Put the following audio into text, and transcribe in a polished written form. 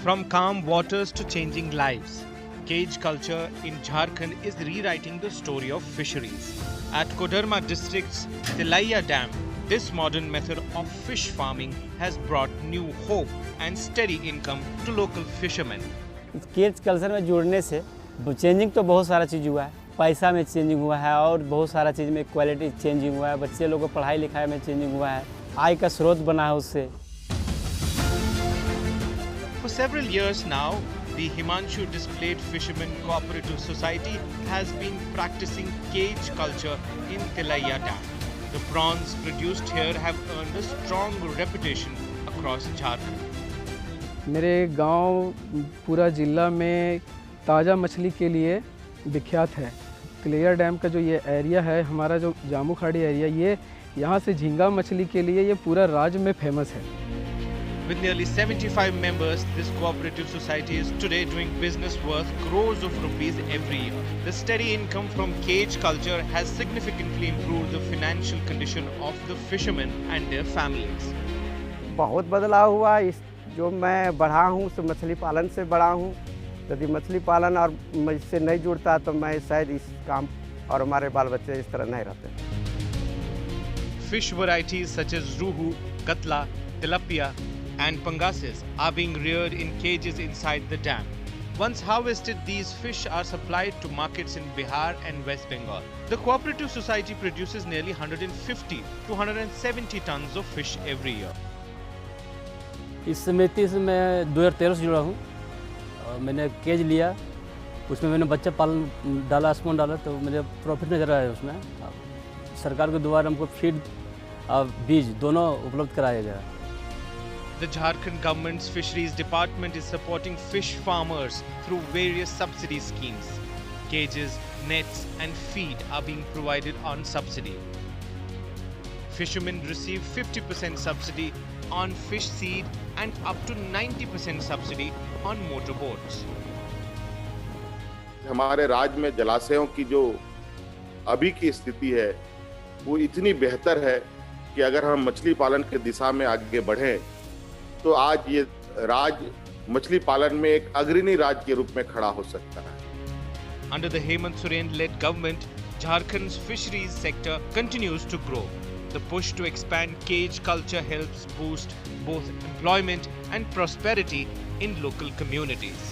From calm waters to changing lives, cage culture in Jharkhand is rewriting the story of fisheries. At Koderma district's Tilaiya Dam, this modern method of fish farming has brought new hope and steady income to local fishermen. Cage culture में जुड़ने से changing तो बहुत सारा चीज़ हुआ है, पैसा में चेंजिंग हुआ है और बहुत सारा चीज़ में क्वालिटी चेंजिंग हुआ है, बच्चे लोगों को पढ़ाई लिखाई में चेंजिंग हुआ है, आय का स्रोत बना है उससे। For several years now, the Himanshu Displayed Fishermen Cooperative Society has been practicing cage culture in Tilaiya Dam. The prawns produced here have earned a strong reputation across Jharkhand. मेरे गांव पूरा ज़िला में ताज़ा मछली के लिए विख्यात है। तिलैया डैम का जो ये एरिया है, हमारा जो जामू खाड़ी एरिया, ये यहाँ से झींगा मछली के लिए ये पूरा राज्य में फेमस है। With nearly 75 members, this cooperative society is today doing business worth crores of rupees every year. The steady income from cage culture has significantly improved the financial condition of the fishermen and their families. बहुत बदलाव हुआ। इस जो मैं बढ़ा हूँ सो मछली पालन से बढ़ा हूँ। यदि मछली पालन और इससे नहीं जुड़ता तो मैं शायद इस काम और हमारे बाल बच्चे इस तरह नहीं रहते। Fish varieties such as ruhu, katla, tilapia and pangases are being reared in cages inside the dam. Once harvested, these fish are supplied to markets in Bihar and West Bengal. The cooperative society produces nearly 150 to 170 tons of fish every year. इस समिति से मैं 2013 से जुड़ा हूँ। मैंने cage लिया, उसमें मैंने बच्चा पालन डाला, स्पून डाला, तो मुझे प्रॉफिट नज़र आया उसमें। सरकार के द्वारा हमको फीड और बीज दोनों उपलब्ध कराया गया। The Jharkhand government's fisheries department is supporting fish farmers through various subsidy schemes. Cages, nets and feed are being provided on subsidy. Fishermen receive 50% subsidy on fish seed and up to 90% subsidy on motorboats. हमारे राज्य में जलाशयों की जो अभी की स्थिति है वो इतनी बेहतर है कि अगर हम मछली पालन की दिशा में आगे बढ़ें तो आज ये राज्य मछली पालन में एक अग्रणी राज्य के रूप में खड़ा हो सकता है। Under the Hemant Soren-led government, Jharkhand's fisheries sector continues to grow. The push to expand cage culture helps boost both employment and prosperity in local communities.